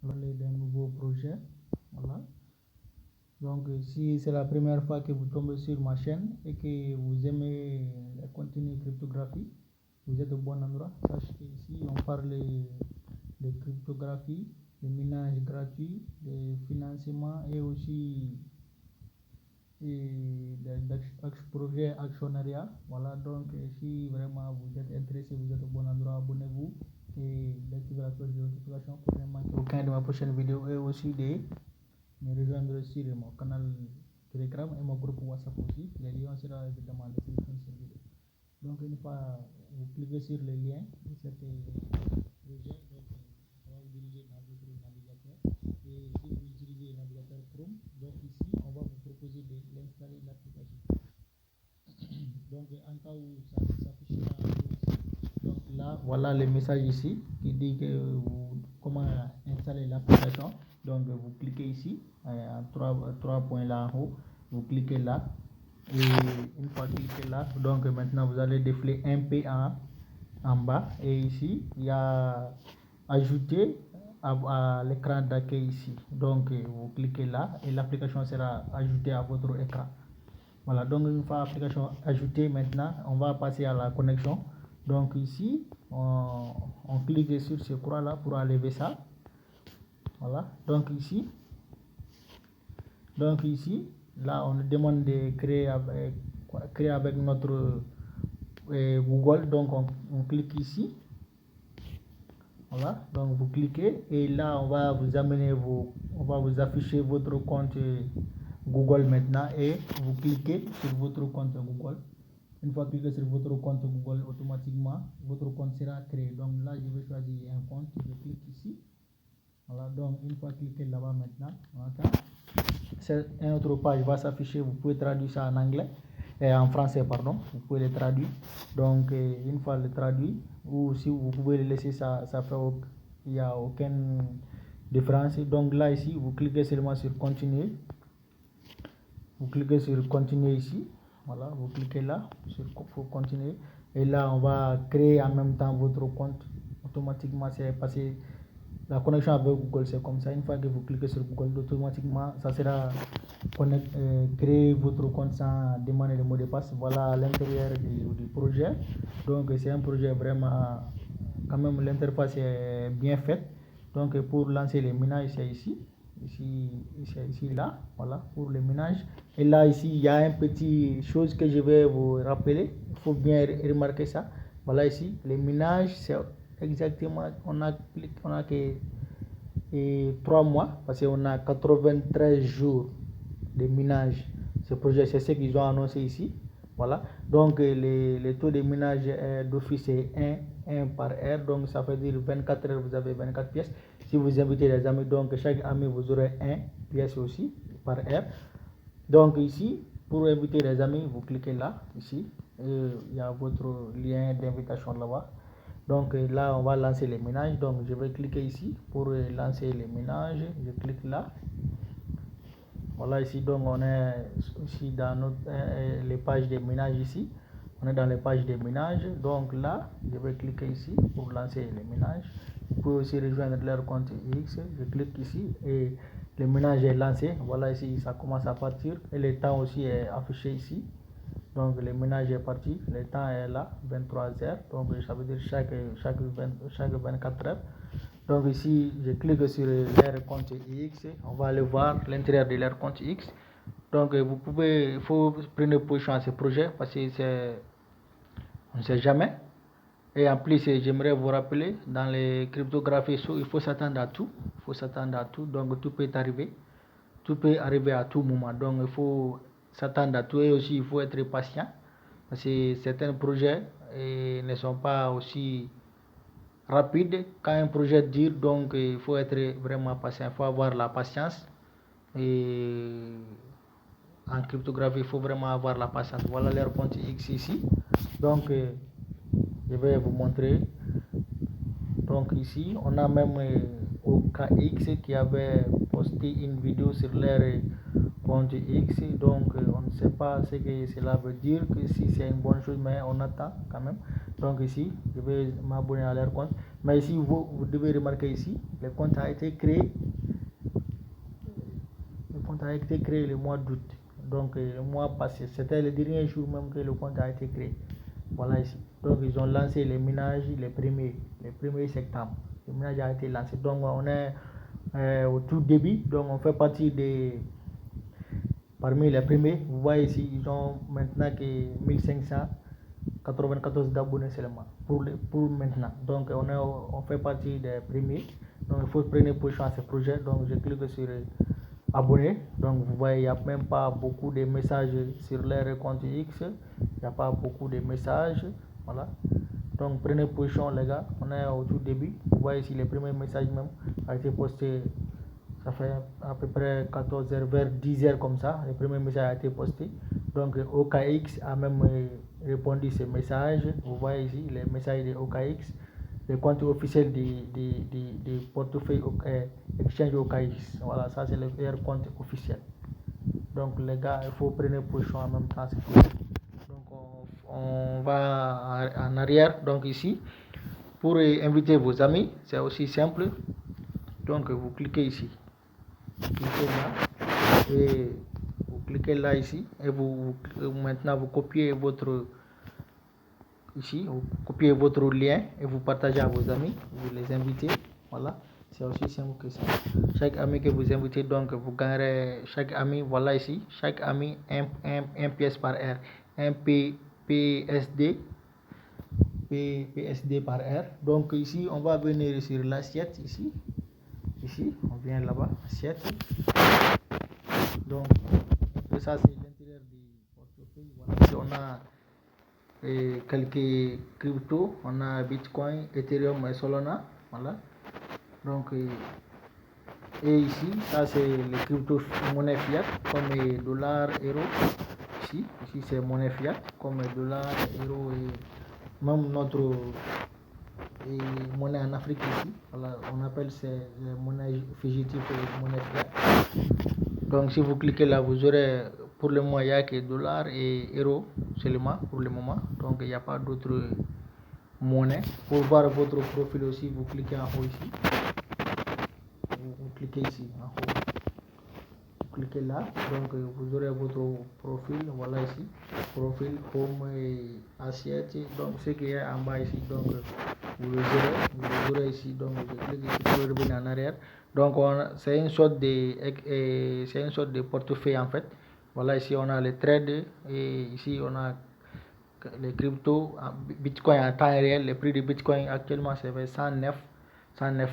parler d'un nouveau projet. Voilà. Donc, si c'est la première fois que vous tombez sur ma chaîne et que vous aimez le contenu cryptographie, vous êtes au bon endroit. Sachez qu'ici, on parle de cryptographie, de minage gratuit, de financement et aussi projet actionnariat. Voilà, donc si vraiment vous êtes intéressé, vous êtes au bon endroit, abonnez-vous et activez la cloche de notification pour ne manquer aucun de ma prochaine vidéo et aussi de me rejoindre sur mon canal Telegram et mon groupe WhatsApp aussi. Les liens seront évidemment en description de cette vidéo. Donc une fois vous cliquez sur les liens de cette projet, donc ça va vous diriger dans votre navigateur. Et si vous utilisez le navigateur Chrome, donc ici on va vous proposer de l'installer l'application. Donc en cas où ça s'affichera ici, donc là voilà le message ici qui dit que comment installer l'application. Donc vous cliquez ici en trois points là en haut, vous cliquez là et une fois cliqué là, donc maintenant vous allez défiler un peu en bas et ici il y a ajouter à l'écran d'accueil ici. Donc vous cliquez là et l'application sera ajoutée à votre écran. Voilà, donc une fois l'application ajoutée, maintenant on va passer à la connexion. Donc ici on clique sur ce croix là pour enlever ça. Voilà, donc ici là on nous demande de créer avec notre Google. Donc on clique ici. Voilà, donc vous cliquez et là on va vous amener on va vous afficher votre compte Google maintenant et vous cliquez sur votre compte Google. Une fois cliqué sur votre compte Google, automatiquement votre compte sera créé. Donc là je vais choisir un compte, je clique ici. Voilà, donc une fois cliqué là-bas maintenant, c'est une autre page va s'afficher. Vous pouvez traduire ça en anglais et en français, pardon. Vous pouvez le traduire. Donc une fois le traduit, ou si vous pouvez le laisser, ça fait il n'y a aucune différence. Donc là ici, vous cliquez seulement sur continuer. Vous cliquez sur continuer ici. Voilà, vous cliquez là sur continuer et là on va créer en même temps votre compte. Automatiquement c'est passé. La connexion avec Google, c'est comme ça. Une fois que vous cliquez sur Google, automatiquement, ça sera créer votre compte sans demander le mot de passe. Voilà l'intérieur du projet. Donc, c'est un projet vraiment, quand même, l'interface est bien faite. Donc, pour lancer les minages, c'est ici. Ici, là. Voilà, pour les minages. Et là, ici, il y a une petite chose que je vais vous rappeler. Il faut bien remarquer ça. Voilà, ici, les minages, c'est exactement, on a que 3 mois parce qu'on a 93 jours de minage. Ce projet, c'est ce qu'ils ont annoncé ici. Voilà, donc les taux de minage d'office est 1 par heure, donc ça veut dire 24 heures, vous avez 24 pièces. Si vous invitez les amis, donc chaque ami vous aurez 1 pièce aussi par heure. Donc ici, pour inviter les amis, vous cliquez là, ici, il y a votre lien d'invitation là-bas. Donc là, on va lancer les ménages. Donc je vais cliquer ici pour lancer les ménages. Je clique là. Voilà, ici, donc on est ici dans les pages des ménages ici. On est dans les pages des ménages. Donc là, je vais cliquer ici pour lancer les ménages. Vous pouvez aussi rejoindre leur compte X. Je clique ici et le ménage est lancé. Voilà, ici, ça commence à partir. Et le temps aussi est affiché ici. Donc le ménage est parti, le temps est là, 23 heures, donc ça veut dire chaque 24 heures. Donc ici, je clique sur leur compte X, on va aller voir l'intérieur de leur compte X. Donc vous pouvez, il faut prendre position à ce projet parce que on ne sait jamais. Et en plus, j'aimerais vous rappeler, dans les cryptographies, il faut s'attendre à tout. Il faut s'attendre à tout, donc tout peut arriver. Tout peut arriver à tout moment. Donc il faut s'attendre à tout et aussi il faut être patient. Parce que certains projets ne sont pas aussi rapides. Quand un projet dure, donc il faut être vraiment patient. Il faut avoir la patience. Et en cryptographie, il faut vraiment avoir la patience. Voilà leur compte X ici. Donc je vais vous montrer. Donc ici, on a même OKX qui avait posté une vidéo sur leur compte X. Donc on ne sait pas ce que cela veut dire, que si c'est une bonne chose, mais on attend quand même. Donc ici, je vais m'abonner à leur compte. Mais ici, vous devez remarquer ici, le compte a été créé. Le compte a été créé le mois d'août. Donc le mois passé, c'était le dernier jour même que le compte a été créé. Voilà ici. Donc ils ont lancé les ménages le 1er septembre. Le ménage a été lancé. Donc on est au tout début. Donc on fait partie parmi les premiers. Vous voyez ici, ils ont maintenant que 1594 d'abonnés seulement pour maintenant. Donc on fait partie des premiers. Donc il faut prendre position à ce projet. Donc je clique sur abonnés. Donc vous voyez, il n'y a même pas beaucoup de messages sur leur compte X. Il n'y a pas beaucoup de messages. Voilà. Donc prenez position les gars. On est au tout début. Vous voyez ici les premiers messages même a été posté. Ça fait à peu près 14h vers 10h comme ça. Le premier message a été posté. Donc OKX a même répondu à ces messages. Vous voyez ici les messages de OKX. Le compte officiel du portefeuille Exchange OKX. Voilà, ça c'est leur compte officiel. Donc les gars, il faut prendre position en même temps. Donc on va en arrière. Donc ici, pour inviter vos amis, c'est aussi simple. Donc vous cliquez ici. Vous cliquez là. Et vous cliquez là ici. Et maintenant vous copiez votre ici, vous copiez votre lien et vous partagez à vos amis, vous les invitez, voilà, c'est aussi simple que ça. Chaque ami que vous invitez, donc vous gagnerez, chaque ami, voilà ici, chaque ami un pièce par heure, un PSD par heure. Donc ici, on va venir sur l'assiette, ici, on vient là-bas, assiette. Donc, ça c'est l'intérieur du portefeuille, voilà, ici on a quelques cryptos, on a Bitcoin, Ethereum et Solana, voilà. Donc et ici, ça c'est les cryptos monnaie fiat comme dollar, euro. Ici c'est monnaie fiat comme dollar, euro et même notre monnaie en Afrique ici. Voilà, on appelle ces monnaies fugitives et monnaie fiat. Donc si vous cliquez là, vous aurez pour le moment il n'y a que dollars et euros seulement pour le moment. Donc il n'y a pas d'autres monnaies. Pour voir votre profil aussi, vous cliquez en haut ici. Vous cliquez ici en haut. Vous cliquez là. Donc vous aurez votre profil. Voilà ici. Profil, home et assiette. Donc ce qui est en bas ici. Donc vous le aurez ici. Donc je clique ici pour revenir en arrière. Donc c'est une sorte de portefeuille en fait. Voilà, ici on a les trades et ici on a les cryptos, Bitcoin en temps réel. Le prix de Bitcoin actuellement c'est 109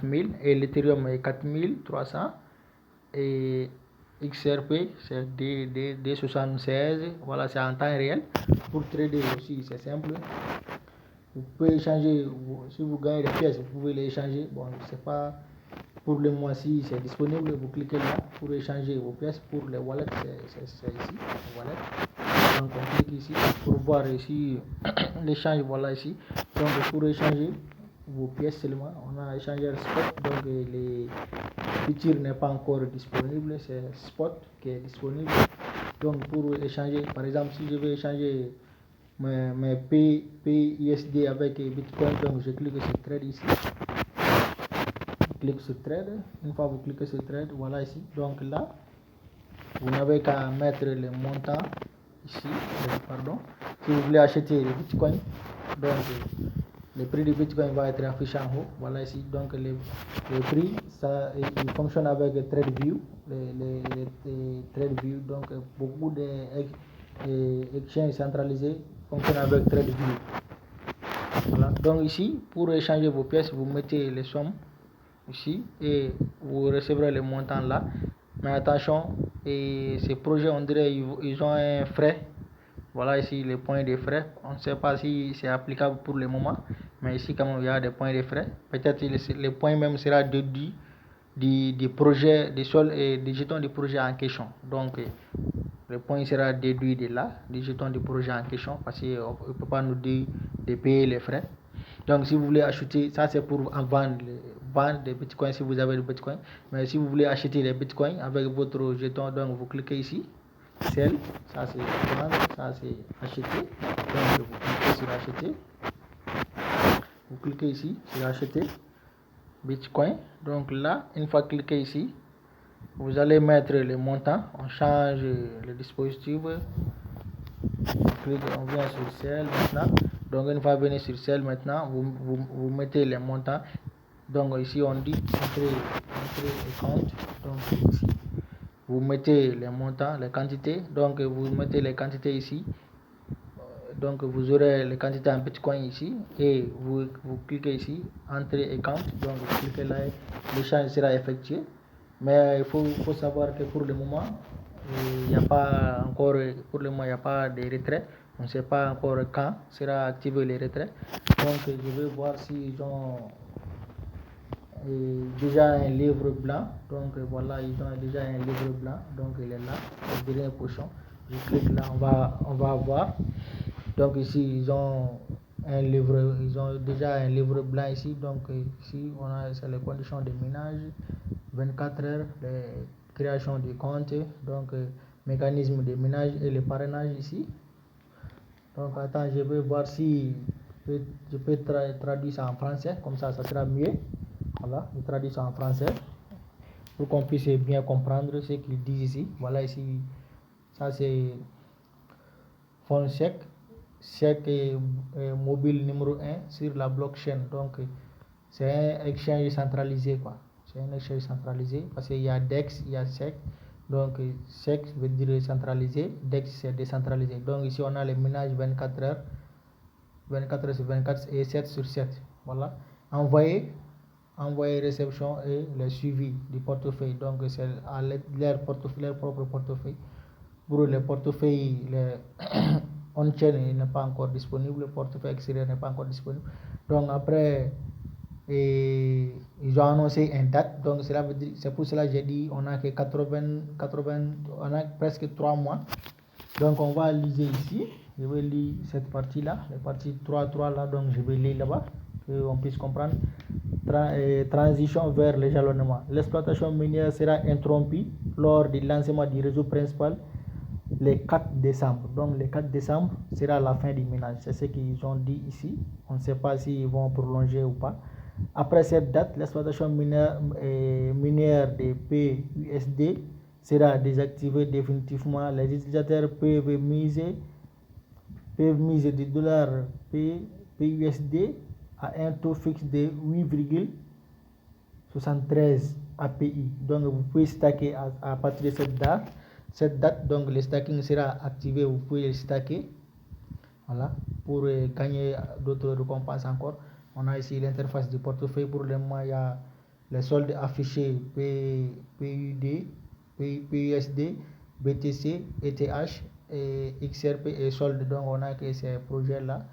000 et l'Ethereum est 4300 et XRP c'est D76. Voilà, c'est en temps réel. Pour trader aussi c'est simple. Vous pouvez échanger, si vous gagnez des pièces, vous pouvez les échanger. Bon, je ne sais pas pour le mois-ci, c'est disponible. Vous cliquez là pour échanger vos pièces. Pour les wallets, c'est ici, les wallets. Donc, on clique ici pour voir ici l'échange. Voilà ici. Donc, pour échanger vos pièces seulement, on a échangeur spot. Donc, les futurs n'est pas encore disponible. C'est spot qui est disponible. Donc, pour échanger, par exemple, si je veux échanger mes PUSD avec Bitcoin, donc je clique sur trade ici. Clique sur trade. Une fois vous cliquez sur trade, voilà ici. Donc là, vous n'avez qu'à mettre le montant ici. Pardon. Si vous voulez acheter le Bitcoin, donc le prix du Bitcoin va être affiché en haut. Voilà ici. Donc le prix, ça, il fonctionne avec TradeView. TradeView. Donc beaucoup d'exchanges centralisés fonctionnent avec TradeView. Voilà. Donc ici, pour échanger vos pièces, vous mettez les sommes ici et vous recevrez le montant là. Mais attention, et ces projets, on dirait ils ont un frais. Voilà ici les points de frais. On ne sait pas si c'est applicable pour le moment, mais ici quand même il y a des points de frais. Peut-être les points même sera déduit du projet, des sols et des jetons du projet en question. Donc le point sera déduit de là, des jetons du projet en question, parce qu'on ne peut pas nous dire de payer les frais. Donc si vous voulez acheter, ça c'est pour vendre des bitcoins si vous avez le bitcoin. Mais si vous voulez acheter les bitcoins avec votre jeton, donc vous cliquez ici, sell, ça c'est vendre, ça c'est acheter. Donc vous cliquez sur acheter. vous cliquez ici sur acheter Bitcoin. Donc là, une fois cliqué ici, vous allez mettre le montant, on change le dispositif, on vient sur Sell maintenant. Donc une fois venu sur Sell maintenant, vous mettez les montants. Donc ici on dit entrer compte. Donc ici vous mettez les montants, les quantités. Donc vous mettez les quantités ici. Donc vous aurez les quantités en Bitcoin ici et vous cliquez ici, entrer account. Donc vous cliquez là, l'échange sera effectué. Mais il faut savoir que pour le moment, il n'y a pas encore, pour le moment, il n'y a pas de retrait. On ne sait pas encore quand sera activé les retraits. Donc je vais voir s'ils ont déjà un livre blanc. Donc voilà, ils ont déjà un livre blanc. Donc il est là, le dernier pochon. Je clique là, on va voir. Donc ici ils ont déjà un livre blanc ici. Donc ici on a les conditions de minage, 24 heures, les créations de compte, donc mécanisme de minage et le parrainage ici. Donc attends, je vais voir si je peux traduire ça en français, comme ça sera mieux. Voilà, je traduis ça en français pour qu'on puisse bien comprendre ce qu'ils disent ici. Voilà ici, ça c'est phone chèque mobile numéro 1 sur la blockchain. Donc c'est un exchange centralisé quoi. C'est un exchange centralisé parce qu'il y a DEX, il y a SEC. Donc SEC veut dire centralisé, DEX c'est décentralisé. Donc ici on a les ménages 24 heures, 24 heures sur 24 et 7 sur 7. Voilà. Envoyer, réception et le suivi du portefeuille. Donc c'est à leur propre portefeuille. Pour le portefeuille, on-chain n'est pas encore disponible, le portefeuille extérieur n'est pas encore disponible. Donc après, ils ont annoncé une date. Donc cela veut dire, c'est pour cela que j'ai dit on a que 80, on a presque 3 mois. Donc on va lire ici. Je vais lire cette partie-là, la partie 3 là, donc je vais lire là-bas, qu'on puisse comprendre. Transition vers le jalonnement. L'exploitation minière sera interrompue lors du lancement du réseau principal le 4 décembre. Donc le 4 décembre sera la fin du ménage. C'est ce qu'ils ont dit ici. On ne sait pas s'ils vont prolonger ou pas. Après cette date, l'exploitation minière de PUSD sera désactivée définitivement. Les utilisateurs peuvent miser du dollar PUSD à un taux fixe de 8,73 API. Donc vous pouvez stacker à partir de cette date, donc le stacking sera activé, vous pouvez le stacker. Voilà, pour gagner d'autres récompenses encore. On a ici l'interface du portefeuille. Pour le moment, il y a les soldes affichés PUD, PUSD, BTC, ETH, et XRP et soldes. Donc on a que ces projets-là.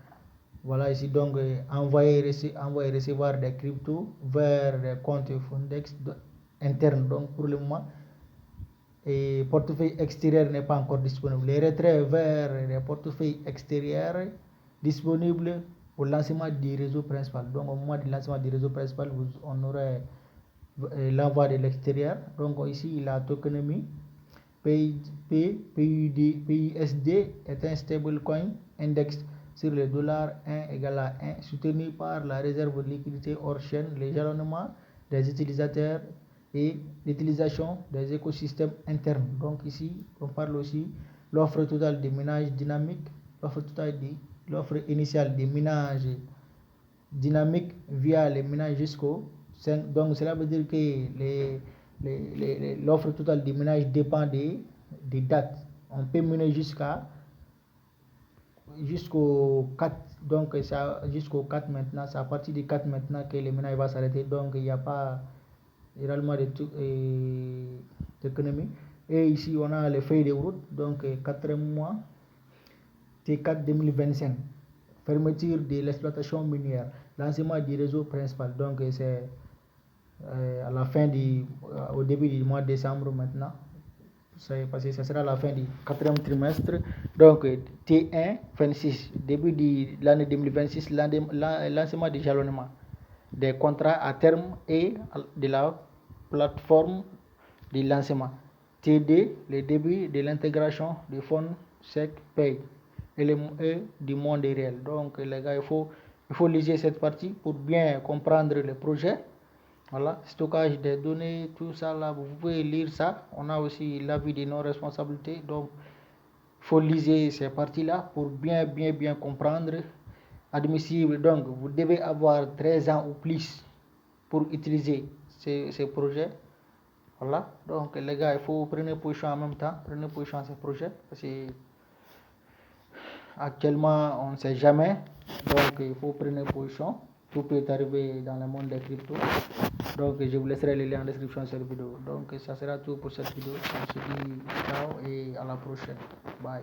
Voilà ici donc envoyer et recevoir des cryptos vers des comptes Fondex internes. Donc pour le moment, et portefeuille extérieur n'est pas encore disponible. Les retraits vers les portefeuilles extérieurs disponibles au lancement du réseau principal. Donc au moment du lancement du réseau principal, on aurait l'envoi de l'extérieur. Donc ici la tokenomie PUSD est un stablecoin index sur le dollar 1 égale à 1 soutenu par la réserve de liquidité hors chaîne, les jalonnements des utilisateurs et l'utilisation des écosystèmes internes. Donc ici, on parle aussi l'offre totale de minage dynamique, l'offre initiale de minage dynamique via les minages jusqu'au 5. Donc cela veut dire que l'offre totale de minage dépend des dates. On peut miner jusqu'au 4. Donc jusqu'au 4 maintenant, c'est à partir du 4 maintenant que le minage va s'arrêter. Donc il n'y a pas réellement d'économie. Et ici on a les feuilles de route. Donc 4 mois, T4 2025. Fermeture de l'exploitation minière, lancement du réseau principal. Donc c'est à la fin au début du mois de décembre maintenant. Parce que ça sera la fin du 4e trimestre. Donc T1 26, début de l'année 2026, lancement du jalonnement des contrats à terme et de la plateforme de lancement. T2, le début de l'intégration du fonds SEC Pay et du monde réel. Donc les gars, il faut Il faut liser cette partie pour bien comprendre le projet. Voilà, stockage des données, tout ça là, vous pouvez lire ça. On a aussi l'avis de non-responsabilité. Donc, il faut liser ces parties-là pour bien comprendre. Admissible, donc vous devez avoir 13 ans ou plus pour utiliser ces projets. Voilà, donc les gars, il faut prendre position en même temps, prendre position à ces projets, parce que actuellement on ne sait jamais, donc il faut prendre position. Tout peut arriver dans le monde des cryptos. Donc je vous laisserai les liens en description de cette vidéo. Donc ça sera tout pour cette vidéo. On se dit ciao et à la prochaine. Bye.